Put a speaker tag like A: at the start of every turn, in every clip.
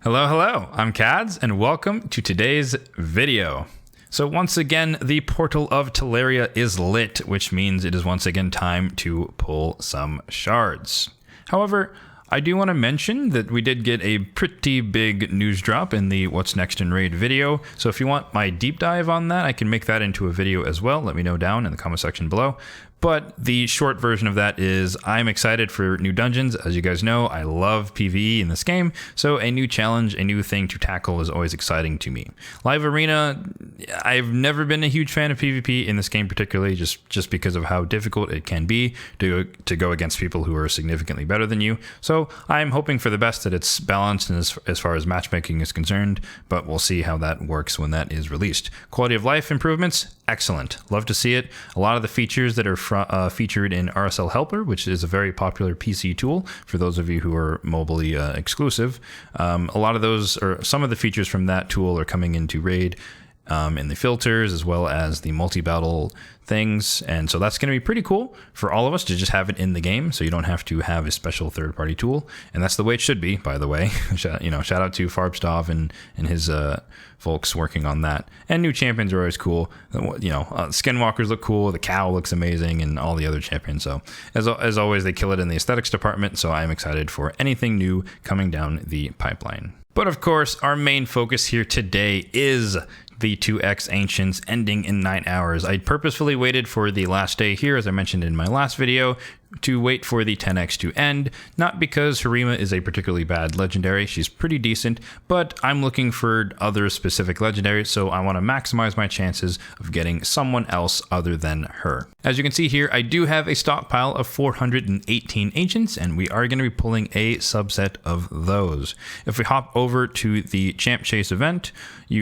A: Hello, I'm Kads, and welcome to today's video. So once again, the portal of Teleria is lit, which means it is once again time to pull some shards. However, I do want to mention that we did get a pretty big news drop in the What's Next in Raid video, so if you want my deep dive on that, I can make that into a video as well. Let me know down in the comment section below. But the short version of that is I'm excited for new dungeons. As you guys know, I love PvE in this game, so a new challenge, a new thing to tackle is always exciting to me. Live Arena, I've never been a huge fan of PvP in this game particularly, just because of how difficult it can be to go against people who are significantly better than you. So I'm hoping for the best that it's balanced and as far as matchmaking is concerned, but we'll see how that works when that is released. Quality of life improvements, excellent. Love to see it. A lot of the features that are featured in RSL Helper, which is a very popular PC tool for those of you who are mobily exclusive. A lot of those, or some of the features from that tool, are coming into Raid in the filters as well as the multi-battle things, and so that's going to be pretty cool for all of us to just have it in the game, so you don't have to have a special third-party tool, and that's the way it should be, by the way. Shout out to Farbstov and his folks working on that. And new champions are always cool. Skinwalkers look cool, the cow looks amazing, and all the other champions. So as always, they kill it in the aesthetics department, so I'm excited for anything new coming down the pipeline. But of course, our main focus here today is the 2x Ancients ending in 9 hours. I purposefully waited for the last day here, as I mentioned in my last video, to wait for the 10x to end, not because Harima is a particularly bad legendary, she's pretty decent, but I'm looking for other specific legendaries, so I want to maximize my chances of getting someone else other than her. As you can see here, I do have a stockpile of 418 Ancients, and we are going to be pulling a subset of those. If we hop over to the Champ Chase event,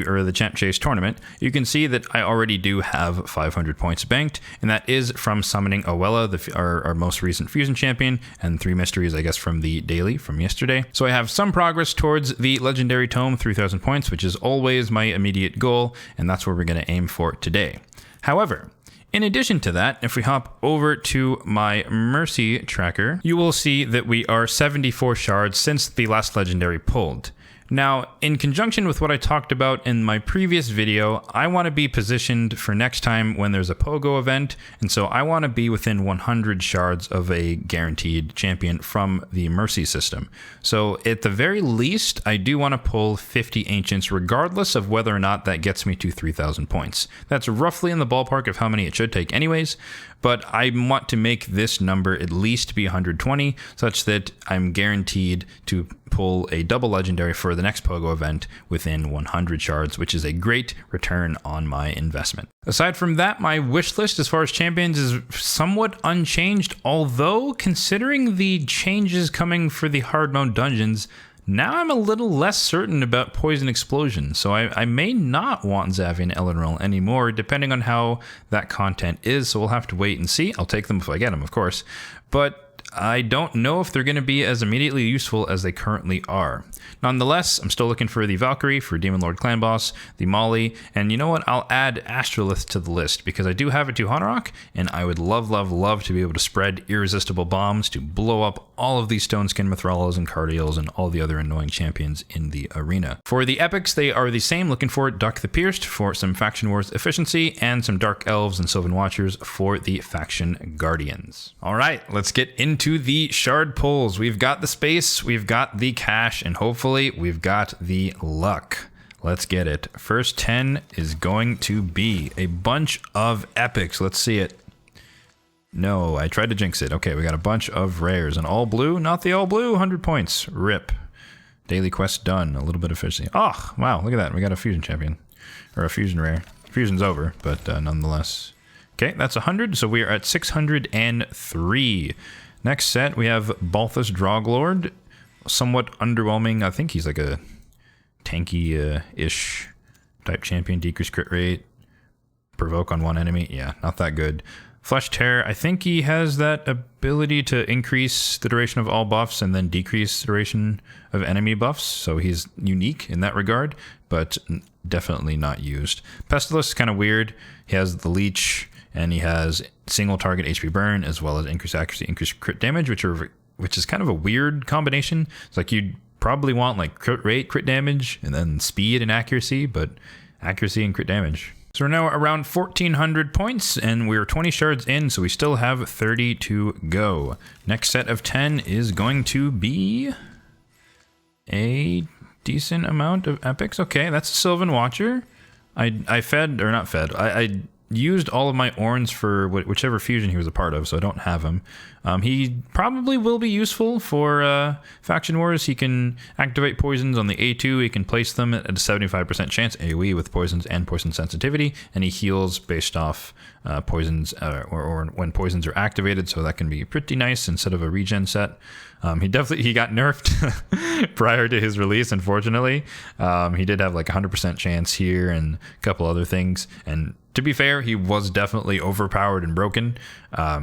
A: or the Champ Chase tournament, you can see that I already do have 500 points banked, and that is from summoning Owella, our most recent fusion champion, and 3 mysteries, I guess, from the daily from yesterday. So I have some progress towards the legendary tome, 3,000 points, which is always my immediate goal, and that's where we're going to aim for today. However, in addition to that, if we hop over to my Mercy tracker, you will see that we are 74 shards since the last legendary pulled. Now, in conjunction with what I talked about in my previous video, I want to be positioned for next time when there's a POGO event, and so I want to be within 100 shards of a guaranteed champion from the Mercy system. So at the very least, I do want to pull 50 Ancients regardless of whether or not that gets me to 3,000 points. That's roughly in the ballpark of how many it should take anyways, but I want to make this number at least be 120 such that I'm guaranteed to pull a double legendary for the next POGO event within 100 shards, which is a great return on my investment. Aside from that, my wish list as far as champions is somewhat unchanged, although considering the changes coming for the hard mode dungeons, now I'm a little less certain about Poison Explosion, so I may not want Xavier and Elendril anymore, depending on how that content is, so we'll have to wait and see. I'll take them if I get them, of course, but I don't know if they're going to be as immediately useful as they currently are. Nonetheless, I'm still looking for the Valkyrie, for Demon Lord Clan Boss, the Molly, and you know what? I'll add Astrolith to the list because I do have a 2 Hanorok, and I would love to be able to spread irresistible bombs to blow up all of these Stone Skin Mithrals and Cardials and all the other annoying champions in the arena. For the epics, they are the same. Looking for Duck the Pierced for some Faction Wars efficiency, and some Dark Elves and Sylvan Watchers for the Faction Guardians. All right, let's get into the shard pulls. We've got the space, we've got the cash, and hopefully we've got the luck. Let's get it. First 10 is going to be a bunch of epics. Let's see it. No, I tried to jinx it. Okay, we got a bunch of rares. An all blue, not the all blue, 100 points. RIP. Daily quest done. A little bit of efficiency. Oh, wow, look at that. We got a fusion champion. Or a fusion rare. Fusion's over, but nonetheless. Okay, that's 100, so we are at 603. Next set, we have Balthus Droglord. Somewhat underwhelming. I think he's like a tanky-ish type champion. Decrease crit rate. Provoke on one enemy. Yeah, not that good. Flesh Tear, I think he has that ability to increase the duration of all buffs and then decrease the duration of enemy buffs, so he's unique in that regard, but definitely not used. Pestilus is kind of weird. He has the Leech, and he has single target HP burn, as well as increased accuracy, increased crit damage, which is kind of a weird combination. It's like you probably want like crit rate, crit damage, and then speed and accuracy, but accuracy and crit damage. So we're now around 1,400 points, and we're 20 shards in, so we still have 30 to go. Next set of 10 is going to be a decent amount of epics. Okay, that's a Sylvan Watcher. I fed, or not fed, I used all of my Orns for whichever fusion he was a part of, so I don't have him. He probably will be useful for Faction Wars. He can activate poisons on the A2. He can place them at a 75% chance AoE with poisons and poison sensitivity, and he heals based off poisons or when poisons are activated, so that can be pretty nice instead of a regen set. He got nerfed prior to his release, unfortunately. He did have like 100% chance here and a couple other things, and to be fair, he was definitely overpowered and broken,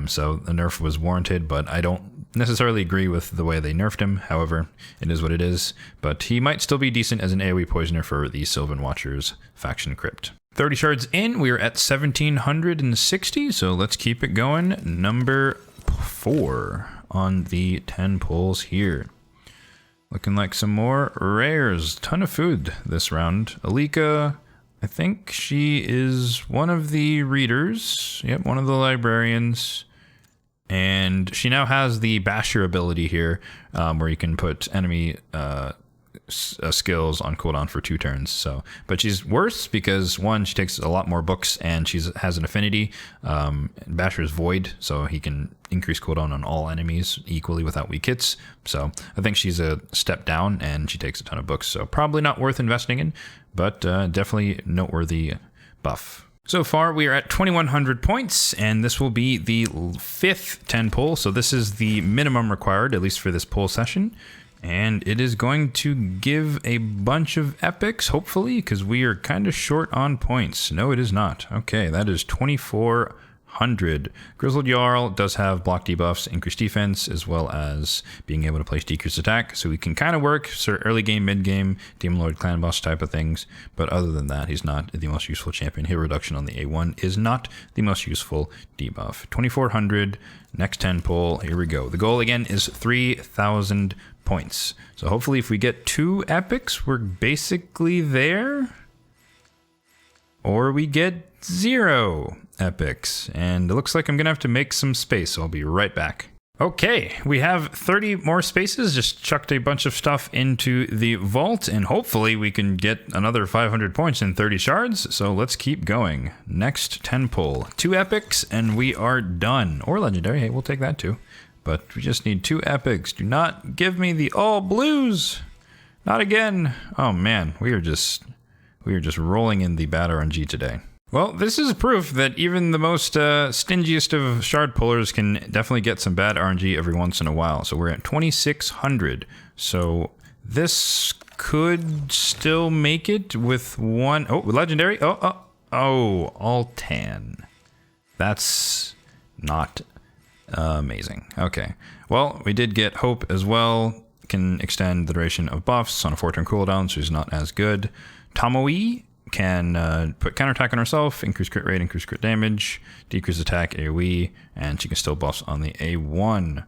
A: so the nerf was warranted, but I don't necessarily agree with the way they nerfed him. However, it is what it is, but he might still be decent as an AoE poisoner for the Sylvan Watchers faction crypt. 30 shards in, we are at 1,760, so let's keep it going. Number 4 on the 10 pulls here. Looking like some more rares. Ton of food this round. Alika, I think she is one of the readers. Yep, one of the librarians. And she now has the Basher ability here, where you can put enemy skills on cooldown for 2 turns. So, but she's worse because one, she takes a lot more books, and she has an affinity. Basher's Void, so he can increase cooldown on all enemies equally without weak hits. So I think she's a step down, and she takes a ton of books. So probably not worth investing in, but definitely noteworthy buff. So far, we are at 2,100 points, and this will be the 5th 10 pull. So this is the minimum required, at least for this pull session. And it is going to give a bunch of epics, hopefully, because we are kind of short on points. No, it is not. Okay, that is 2,400. Grizzled Jarl does have block debuffs, increased defense, as well as being able to place decreased attack. So we can kind of work early game, mid game, Demon Lord clan boss type of things. But other than that, he's not the most useful champion. Hit reduction on the A1 is not the most useful debuff. 2,400, next 10 pull, here we go. The goal again is 3,000 points. So hopefully if we get 2 epics, we're basically there. Or we get 0 epics. And it looks like I'm gonna have to make some space, so I'll be right back. Okay, we have 30 more spaces. Just chucked a bunch of stuff into the vault, and hopefully we can get another 500 points in 30 shards. So let's keep going. Next 10 pull. 2 epics, and we are done. Or legendary, hey, we'll take that too. But we just need 2 epics. Do not give me the all blues. Not again. Oh man, we are just rolling in the bad RNG today. Well, this is proof that even the most stingiest of shard pullers can definitely get some bad RNG every once in a while. So we're at 2,600. So this could still make it with 1. Oh, legendary. Oh, Altan. That's not amazing. Okay. Well, we did get Hope as well. Can extend the duration of buffs on a 4-turn cooldown, so he's not as good. Tomoe can put counterattack on herself, increase crit rate, increase crit damage, decrease attack AoE, and she can still buffs on the A1.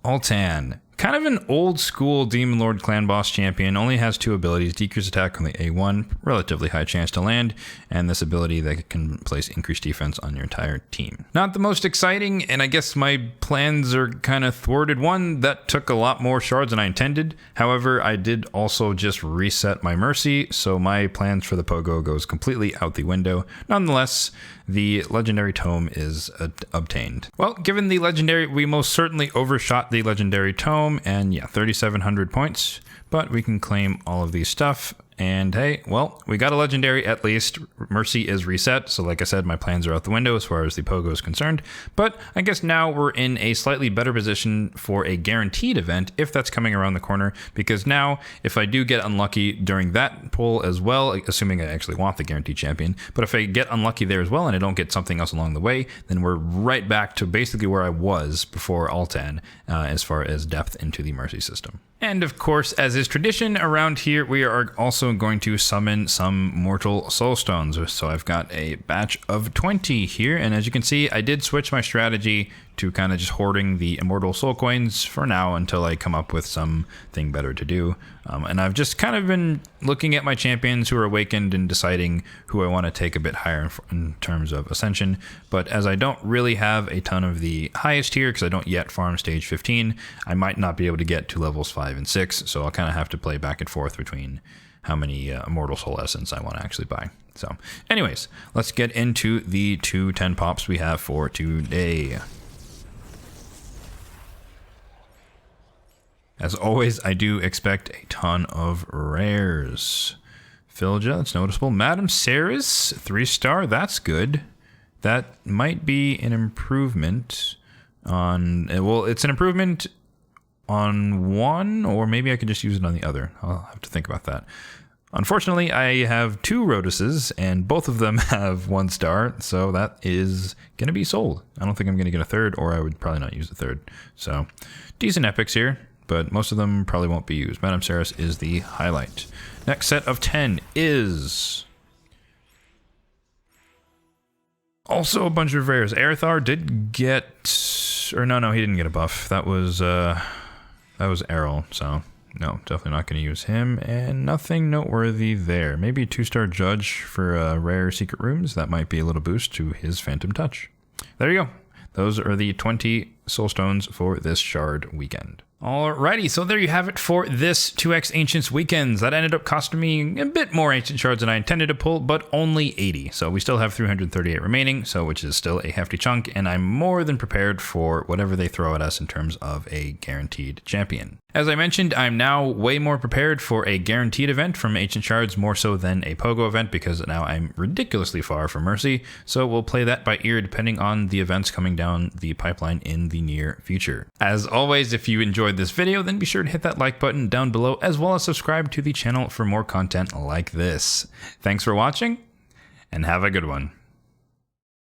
A: Altan, kind of an old school Demon Lord clan boss champion, only has 2 abilities, decrease attack on the A1, relatively high chance to land, and this ability that can place increased defense on your entire team. Not the most exciting, and I guess my plans are kind of thwarted. One, that took a lot more shards than I intended. However, I did also just reset my Mercy, so my plans for the Pogo goes completely out the window. Nonetheless, the legendary tome is obtained. Well, given the legendary, we most certainly overshot the legendary tome, and yeah, 3,700 points, but we can claim all of these stuff. And hey, well, we got a legendary at least. Mercy is reset, so like I said, my plans are out the window as far as the Pogo is concerned. But I guess now we're in a slightly better position for a guaranteed event, if that's coming around the corner, because now, if I do get unlucky during that pull as well, assuming I actually want the guaranteed champion, but if I get unlucky there as well and I don't get something else along the way, then we're right back to basically where I was before Altan, as far as depth into the Mercy system. And of course, as is tradition around here, we are also going to summon some Mortal Soulstones. So I've got a batch of 20 here, and as you can see, I did switch my strategy to kind of just hoarding the immortal soul coins for now until I come up with something better to do. And I've just kind of been looking at my champions who are awakened and deciding who I want to take a bit higher in terms of ascension. But as I don't really have a ton of the highest tier because I don't yet farm stage 15, I might not be able to get to levels 5 and 6. So I'll kind of have to play back and forth between how many immortal soul essence I want to actually buy. So anyways, let's get into the 2 10 pops we have for today. As always, I do expect a ton of rares. Filja, that's noticeable. Madame Ceres, 3-star, that's good. That might be an improvement on, well, it's an improvement on one, or maybe I could just use it on the other. I'll have to think about that. Unfortunately, I have 2 Rhoduses, and both of them have 1-star, so that is going to be sold. I don't think I'm going to get a 3rd, or I would probably not use a 3rd. So, decent epics here, but most of them probably won't be used. Madame Ceres is the highlight. Next set of 10 is also a bunch of rares. Aerithar did get, or no, he didn't get a buff. That was Errol, so no, definitely not going to use him, and nothing noteworthy there. Maybe a 2-star Judge for rare secret rooms. That might be a little boost to his Phantom Touch. There you go. Those are the 20 soul stones for this shard weekend. Alrighty, so there you have it for this 2x Ancients weekends. That ended up costing me a bit more Ancient Shards than I intended to pull, but only 80. So we still have 338 remaining, so which is still a hefty chunk, and I'm more than prepared for whatever they throw at us in terms of a guaranteed champion. As I mentioned, I'm now way more prepared for a guaranteed event from Ancient Shards, more so than a POGO event, because now I'm ridiculously far from Mercy, so we'll play that by ear depending on the events coming down the pipeline in the near future. As always, if you enjoyed this video, then be sure to hit that like button down below, as well as subscribe to the channel for more content like this. Thanks for watching, and have a good one.